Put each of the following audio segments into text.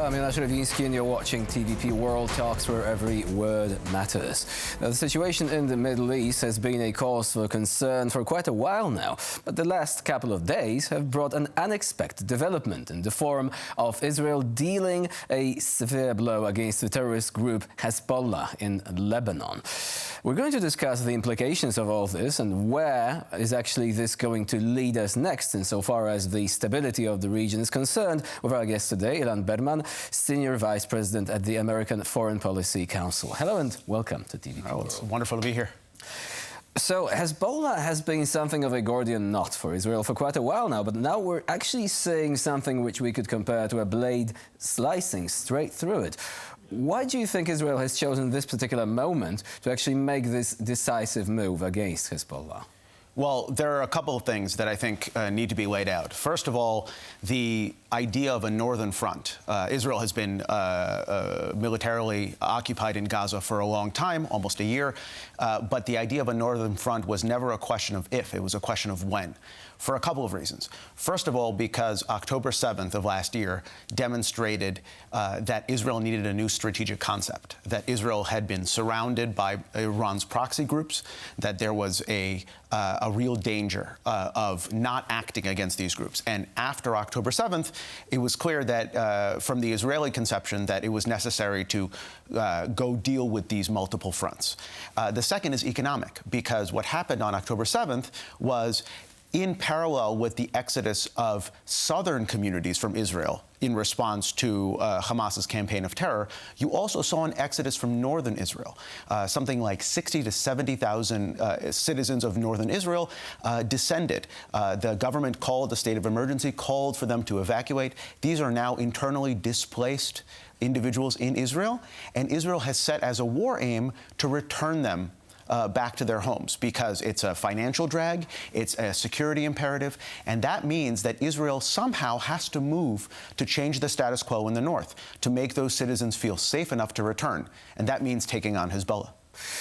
I'm Jonasz and you're watching TVP World Talks, where every word matters. Now, the situation in the Middle East has been a cause for concern for quite a while now, but the last couple of days have brought an unexpected development in the form of Israel dealing a severe blow against the terrorist group Hezbollah in Lebanon. We're going to discuss the implications of all this and where is actually this going to lead us next insofar as the stability of the region is concerned with our guest today, Ilan Berman, Senior Vice President at the American Foreign Policy Council. Hello and welcome to TVP World. It's wonderful to be here. So Hezbollah has been something of a Gordian knot for Israel for quite a while now, but now we're actually seeing something which we could compare to a blade slicing straight through it. Why do you think Israel has chosen this particular moment to actually make this decisive move against Hezbollah? Well, there are a couple of things that I think need to be laid out. First of all, the idea of a northern front. Israel has been militarily occupied in Gaza for a long time, almost a year, but the idea of a northern front was never a question of if, it was a question of when, for a couple of reasons. First of all, because October 7th of last year demonstrated that Israel needed a new strategic concept, that Israel had been surrounded by Iran's proxy groups, that there was a real danger of not acting against these groups. And after October 7th, it was clear that from the Israeli conception that it was necessary to go deal with these multiple fronts. The second is economic, because what happened on October 7th was in parallel with the exodus of southern communities from Israel in response to Hamas's campaign of terror, you also saw an exodus from northern Israel. Something like 60 to 70,000 citizens of northern Israel descended. The government called a state of emergency, called for them to evacuate. These are now internally displaced individuals in Israel, and Israel has set as a war aim to return them back to their homes, because it's a financial drag, it's a security imperative, and that means that Israel somehow has to move to change the status quo in the north, to make those citizens feel safe enough to return, and that means taking on Hezbollah.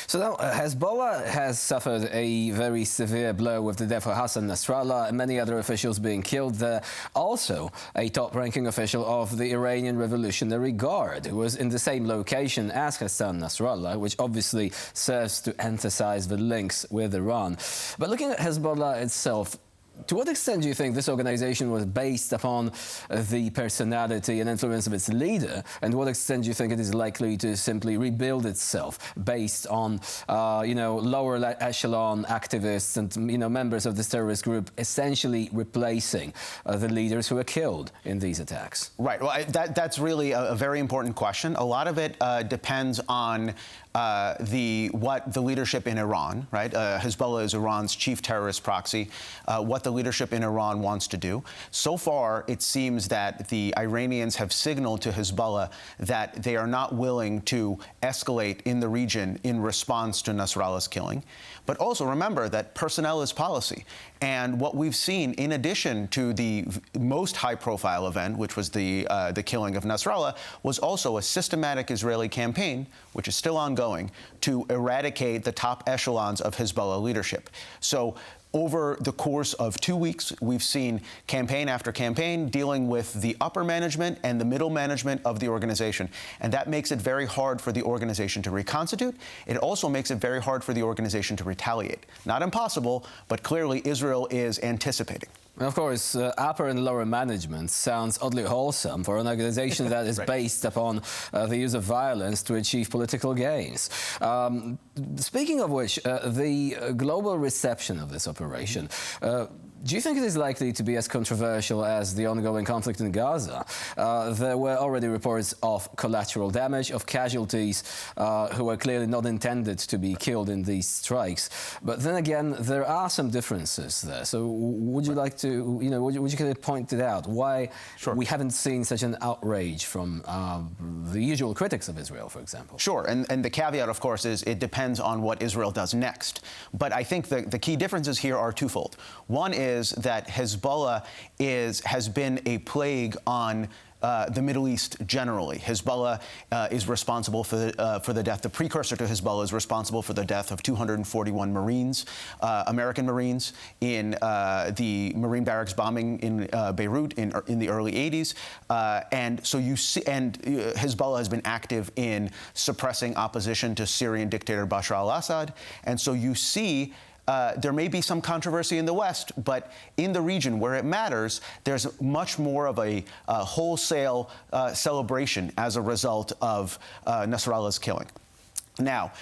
So now Hezbollah has suffered a very severe blow with the death of Hassan Nasrallah and many other officials being killed there. Also, a top-ranking official of the Iranian Revolutionary Guard who was in the same location as Hassan Nasrallah, which obviously serves to emphasize the links with Iran. But looking at Hezbollah itself, to what extent do you think this organization was based upon the personality and influence of its leader, and to what extent do you think it is likely to simply rebuild itself based on, lower echelon activists and, members of this terrorist group essentially replacing the leaders who were killed in these attacks? Right. Well, that's really a very important question. A lot of it depends on what the leadership in Iran, right? Hezbollah is Iran's chief terrorist proxy, what the leadership in Iran wants to do. So far, it seems that the Iranians have signaled to Hezbollah that they are not willing to escalate in the region in response to Nasrallah's killing. But also remember that personnel is policy. And what we've seen, in addition to the most high-profile event, which was the killing of Nasrallah, was also a systematic Israeli campaign, which is still ongoing, to eradicate the top echelons of Hezbollah leadership. So over the course of 2 weeks, we've seen campaign after campaign dealing with the upper management and the middle management of the organization. And that makes it very hard for the organization to reconstitute. It also makes it very hard for the organization to retaliate. Not impossible, but clearly Israel is anticipating. Of course, upper and lower management sounds oddly wholesome for an organization that is based upon the use of violence to achieve political gains. Speaking of which, the global reception of this operation, do you think it is likely to be as controversial as the ongoing conflict in Gaza? There were already reports of collateral damage, of casualties who were clearly not intended to be killed in these strikes. But then again, there are some differences there. So would you like to, would you point it out? Why we haven't seen such an outrage from the usual critics of Israel, for example? Sure, and the caveat, of course, is it depends on what Israel does next. But I think the key differences here are twofold. One is that Hezbollah has been a plague on the Middle East generally. Hezbollah is responsible for the death. The precursor to Hezbollah is responsible for the death of 241 Marines, American Marines, in the Marine barracks bombing in Beirut in the early 80s. And so you see, and Hezbollah has been active in suppressing opposition to Syrian dictator Bashar al-Assad. And so you see there may be some controversy in the West, but in the region where it matters, there's much more of a wholesale celebration as a result of Nasrallah's killing. Now,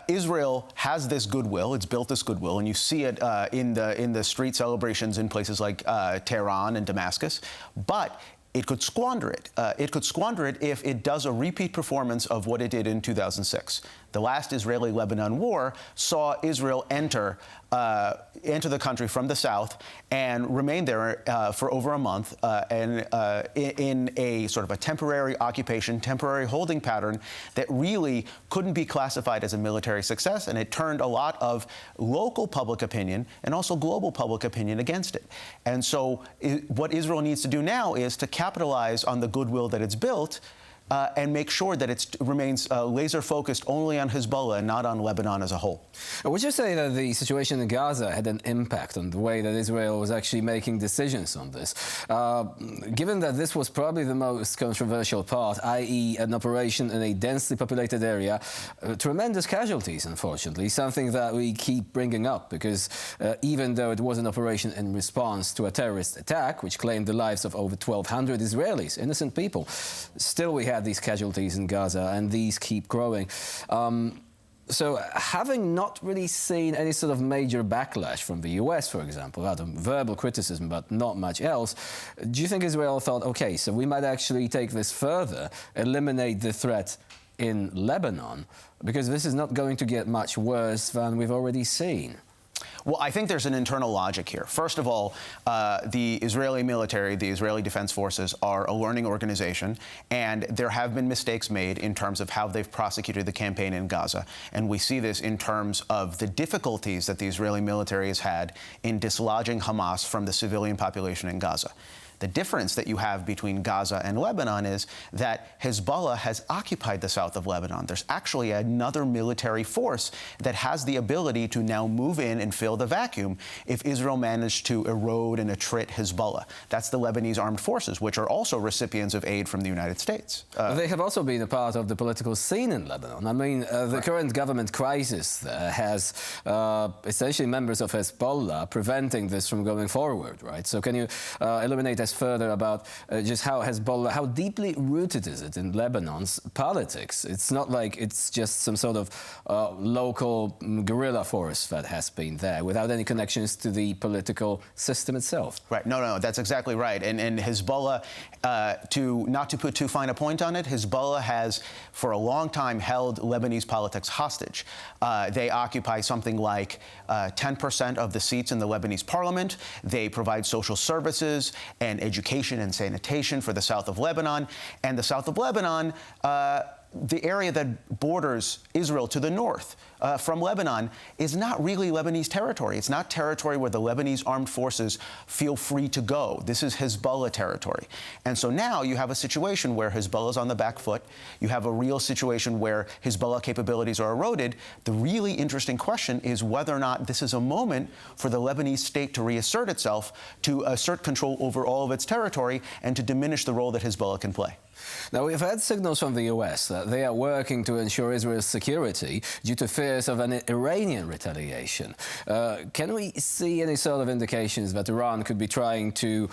Israel has this goodwill. It's built this goodwill, and you see it in the street celebrations in places like Tehran and Damascus. But it could squander it. It could squander it if it does a repeat performance of what it did in 2006. The last Israeli-Lebanon war saw Israel enter the country from the south and remain there for over a month in a sort of a temporary occupation, temporary holding pattern that really couldn't be classified as a military success, and it turned a lot of local public opinion and also global public opinion against it. And so what Israel needs to do now is to capitalize on the goodwill that it's built and make sure that it remains laser-focused only on Hezbollah and not on Lebanon as a whole. Would you say that the situation in Gaza had an impact on the way that Israel was actually making decisions on this? Given that this was probably the most controversial part, i.e. an operation in a densely populated area, tremendous casualties, unfortunately, something that we keep bringing up because even though it was an operation in response to a terrorist attack, which claimed the lives of over 1,200 Israelis, innocent people, still we had these casualties in Gaza, and these keep growing. So having not really seen any sort of major backlash from the US, for example, out of verbal criticism, but not much else, do you think Israel thought, okay, so we might actually take this further, eliminate the threat in Lebanon, because this is not going to get much worse than we've already seen? Well, I think there's an internal logic here. First of all, the Israeli military, the Israeli Defense Forces, are a learning organization, and there have been mistakes made in terms of how they've prosecuted the campaign in Gaza. And we see this in terms of the difficulties that the Israeli military has had in dislodging Hamas from the civilian population in Gaza. The difference that you have between Gaza and Lebanon is that Hezbollah has occupied the south of Lebanon. There's actually another military force that has the ability to now move in and fill the vacuum if Israel managed to erode and attrit Hezbollah. That's the Lebanese armed forces, which are also recipients of aid from the United States. They have also been a part of the political scene in Lebanon. I mean, the current government crisis there has essentially members of Hezbollah preventing this from going forward, right? So can you illuminate us further about just how Hezbollah, how deeply rooted is it in Lebanon's politics? It's not like it's just some sort of local guerrilla force that has been there without any connections to the political system itself. Right. No, that's exactly right. And Hezbollah, not to put too fine a point on it, Hezbollah has for a long time held Lebanese politics hostage. They occupy something like 10% of the seats in the Lebanese parliament. They provide social services and education and sanitation for the south of Lebanon. And the south of Lebanon, the area that borders Israel to the north from Lebanon, is not really Lebanese territory. It's not territory where the Lebanese armed forces feel free to go. This is Hezbollah territory. And so now you have a situation where Hezbollah is on the back foot. You have a real situation where Hezbollah capabilities are eroded. The really interesting question is whether or not this is a moment for the Lebanese state to reassert itself, to assert control over all of its territory, and to diminish the role that Hezbollah can play. Now, we've had signals from the US that they are working to ensure Israel's security due to fears of an Iranian retaliation. Can we see any sort of indications that Iran could be trying to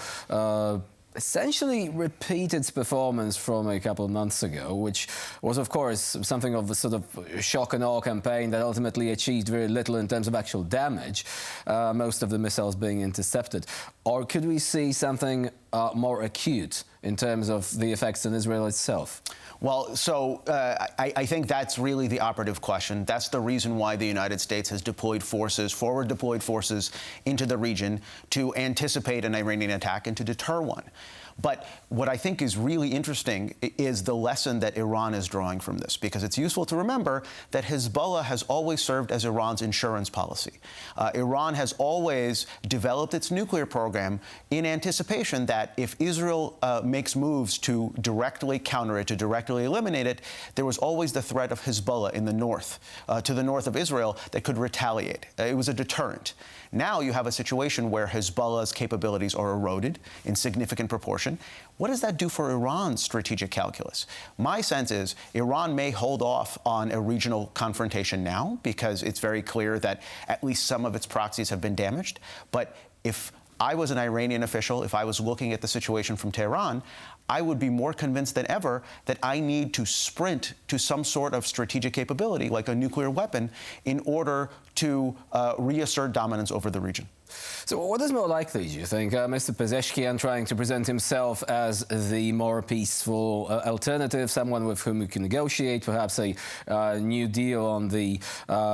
essentially repeat its performance from a couple of months ago, which was, of course, something of a sort of shock and awe campaign that ultimately achieved very little in terms of actual damage, most of the missiles being intercepted? Or could we see something more acute in terms of the effects on Israel itself? Well, so I think that's really the operative question. That's the reason why the United States has deployed forces, forward-deployed forces into the region to anticipate an Iranian attack and to deter one. But what I think is really interesting is the lesson that Iran is drawing from this, because it's useful to remember that Hezbollah has always served as Iran's insurance policy. Iran has always developed its nuclear program in anticipation that if Israel makes moves to directly counter it, to directly eliminate it, there was always the threat of Hezbollah in the north, to the north of Israel, that could retaliate. It was a deterrent. Now you have a situation where Hezbollah's capabilities are eroded in significant proportion. What does that do for Iran's strategic calculus? My sense is Iran may hold off on a regional confrontation now because it's very clear that at least some of its proxies have been damaged. But if I was an Iranian official, if I was looking at the situation from Tehran, I would be more convinced than ever that I need to sprint to some sort of strategic capability, like a nuclear weapon, in order to reassert dominance over the region. So what is more likely, do you think? Mr. Pezeshkian trying to present himself as the more peaceful alternative, someone with whom we can negotiate, perhaps a new deal on the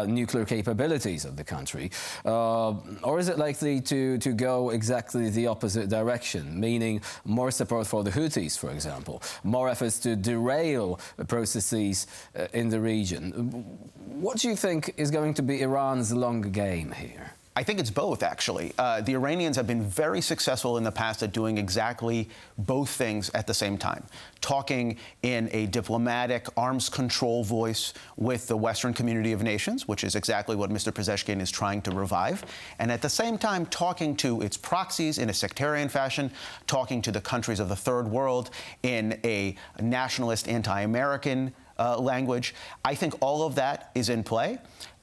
nuclear capabilities of the country? Or is it likely to go exactly the opposite direction, meaning more support for the Houthis, for example, more efforts to derail processes in the region? What do you think is going to be Iran's long game here? I think it's both, actually. The Iranians have been very successful in the past at doing exactly both things at the same time. Talking in a diplomatic, arms control voice with the Western community of nations, which is exactly what Mr. Pezeshkian is trying to revive, and at the same time talking to its proxies in a sectarian fashion, talking to the countries of the Third World in a nationalist, anti-American language. I think all of that is in play.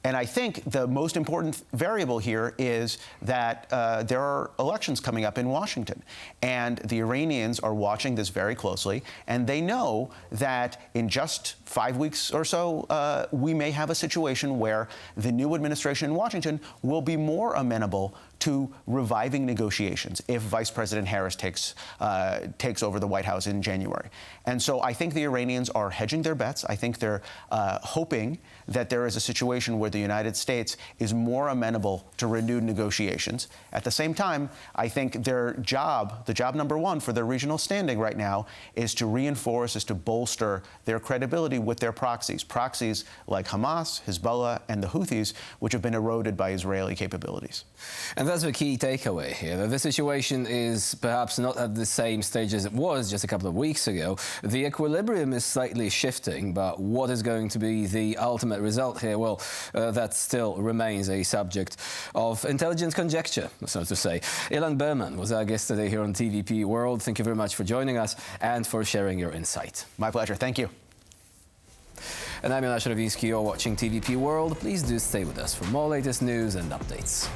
And I think the most important variable here is that there are elections coming up in Washington. And the Iranians are watching this very closely. And they know that in just 5 weeks or so, we may have a situation where the new administration in Washington will be more amenable to reviving negotiations if Vice President Harris takes over the White House in January. And so I think the Iranians are hedging their bets. I think they're hoping that there is a situation where the United States is more amenable to renewed negotiations. At the same time, I think their job, the job number one for their regional standing right now, is to reinforce, is to bolster their credibility with their proxies like Hamas, Hezbollah, and the Houthis, which have been eroded by Israeli capabilities. And that's the key takeaway here, that the situation is perhaps not at the same stage as it was just a couple of weeks ago. The equilibrium is slightly shifting, but what is going to be the ultimate result here? Well, that still remains a subject of intelligent conjecture, so to say. Ilan Berman was our guest today here on TVP World. Thank you very much for joining us and for sharing your insight. My pleasure. Thank you. And I'm Jonasz. You're watching TVP World. Please do stay with us for more latest news and updates.